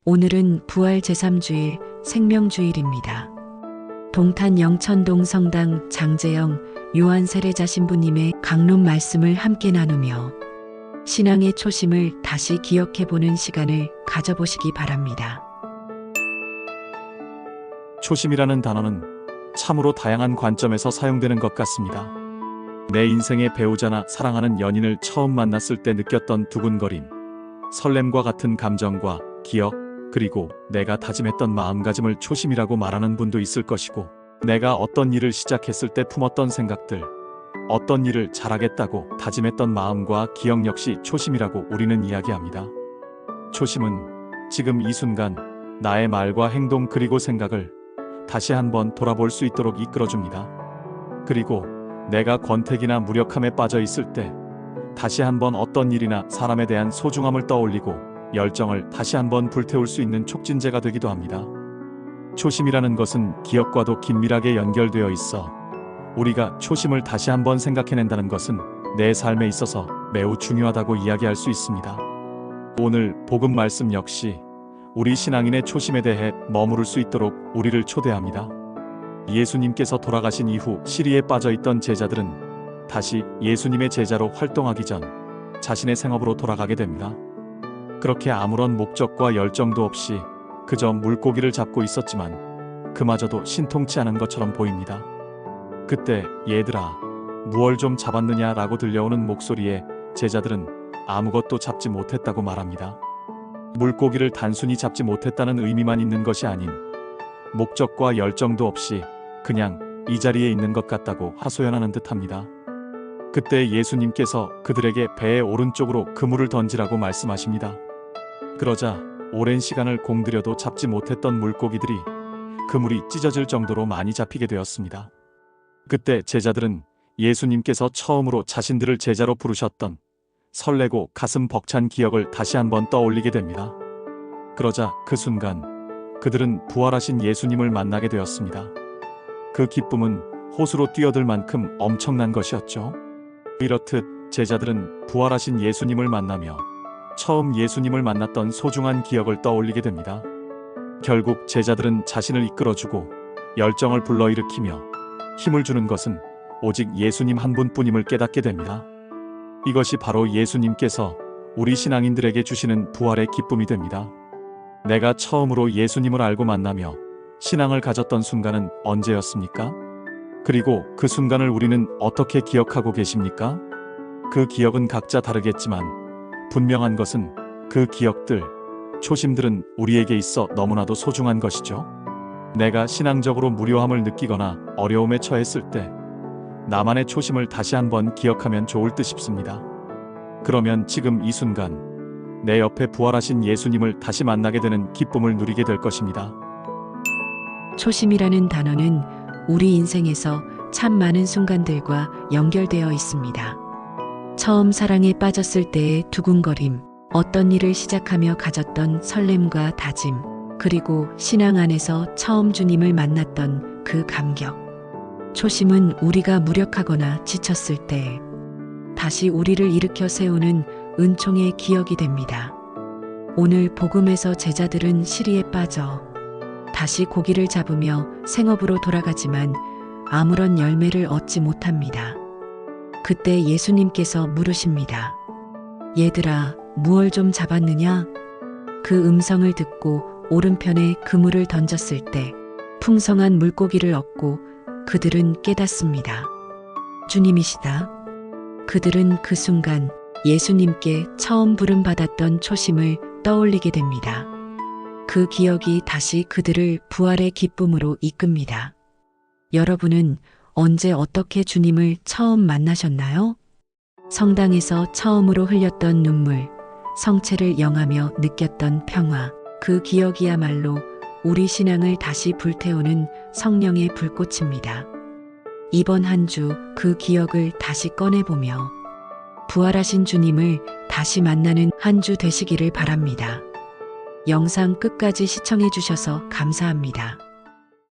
오늘은 부활 제3주일 생명주일입니다. 동탄 영천동 성당 장재영 요한 세례자 신부님의 강론 말씀을 함께 나누며 신앙의 초심을 다시 기억해보는 시간을 가져보시기 바랍니다. 초심이라는 단어는 참으로 다양한 관점에서 사용되는 것 같습니다. 내 인생의 배우자나 사랑하는 연인을 처음 만났을 때 느꼈던 두근거림, 설렘과 같은 감정과 기억, 그리고 내가 다짐했던 마음가짐을 초심이라고 말하는 분도 있을 것이고, 내가 어떤 일을 시작했을 때 품었던 생각들, 어떤 일을 잘하겠다고 다짐했던 마음과 기억 역시 초심이라고 우리는 이야기합니다. 초심은 지금 이 순간 나의 말과 행동 그리고 생각을 다시 한번 돌아볼 수 있도록 이끌어줍니다. 그리고 내가 권태기나 무력함에 빠져 있을 때 다시 한번 어떤 일이나 사람에 대한 소중함을 떠올리고 열정을 다시 한번 불태울 수 있는 촉진제가 되기도 합니다. 초심이라는 것은 기억과도 긴밀하게 연결되어 있어 우리가 초심을 다시 한번 생각해낸다는 것은 내 삶에 있어서 매우 중요하다고 이야기할 수 있습니다. 오늘 복음 말씀 역시 우리 신앙인의 초심에 대해 머무를 수 있도록 우리를 초대합니다. 예수님께서 돌아가신 이후 시리에 빠져있던 제자들은 다시 예수님의 제자로 활동하기 전 자신의 생업으로 돌아가게 됩니다. 그렇게 아무런 목적과 열정도 없이 그저 물고기를 잡고 있었지만 그마저도 신통치 않은 것처럼 보입니다. 그때 얘들아, 무얼 좀 잡았느냐 라고 들려오는 목소리에 제자들은 아무것도 잡지 못했다고 말합니다. 물고기를 단순히 잡지 못했다는 의미만 있는 것이 아닌 목적과 열정도 없이 그냥 이 자리에 있는 것 같다고 하소연하는 듯합니다. 그때 예수님께서 그들에게 배의 오른쪽으로 그물을 던지라고 말씀하십니다. 그러자 오랜 시간을 공들여도 잡지 못했던 물고기들이 그물이 찢어질 정도로 많이 잡히게 되었습니다. 그때 제자들은 예수님께서 처음으로 자신들을 제자로 부르셨던 설레고 가슴 벅찬 기억을 다시 한번 떠올리게 됩니다. 그러자 그 순간 그들은 부활하신 예수님을 만나게 되었습니다. 그 기쁨은 호수로 뛰어들 만큼 엄청난 것이었죠. 이렇듯 제자들은 부활하신 예수님을 만나며 처음 예수님을 만났던 소중한 기억을 떠올리게 됩니다. 결국 제자들은 자신을 이끌어주고 열정을 불러일으키며 힘을 주는 것은 오직 예수님 한 분뿐임을 깨닫게 됩니다. 이것이 바로 예수님께서 우리 신앙인들에게 주시는 부활의 기쁨이 됩니다. 내가 처음으로 예수님을 알고 만나며 신앙을 가졌던 순간은 언제였습니까? 그리고 그 순간을 우리는 어떻게 기억하고 계십니까? 그 기억은 각자 다르겠지만 분명한 것은 그 기억들, 초심들은 우리에게 있어 너무나도 소중한 것이죠. 내가 신앙적으로 무료함을 느끼거나 어려움에 처했을 때 나만의 초심을 다시 한번 기억하면 좋을 듯 싶습니다. 그러면 지금 이 순간 내 옆에 부활하신 예수님을 다시 만나게 되는 기쁨을 누리게 될 것입니다. 초심이라는 단어는 우리 인생에서 참 많은 순간들과 연결되어 있습니다. 처음 사랑에 빠졌을 때의 두근거림, 어떤 일을 시작하며 가졌던 설렘과 다짐, 그리고 신앙 안에서 처음 주님을 만났던 그 감격. 초심은 우리가 무력하거나 지쳤을 때 다시 우리를 일으켜 세우는 은총의 기억이 됩니다. 오늘 복음에서 제자들은 시리에 빠져 다시 고기를 잡으며 생업으로 돌아가지만 아무런 열매를 얻지 못합니다. 그때 예수님께서 물으십니다. 얘들아, 무얼 좀 잡았느냐? 그 음성을 듣고 오른편에 그물을 던졌을 때 풍성한 물고기를 얻고 그들은 깨닫습니다. 주님이시다. 그들은 그 순간 예수님께 처음 부름받았던 초심을 떠올리게 됩니다. 그 기억이 다시 그들을 부활의 기쁨으로 이끕니다. 여러분은 언제 어떻게 주님을 처음 만나셨나요? 성당에서 처음으로 흘렸던 눈물, 성체를 영하며 느꼈던 평화, 그 기억이야말로 우리 신앙을 다시 불태우는 성령의 불꽃입니다. 이번 한 주 그 기억을 다시 꺼내보며 부활하신 주님을 다시 만나는 한 주 되시기를 바랍니다. 영상 끝까지 시청해 주셔서 감사합니다.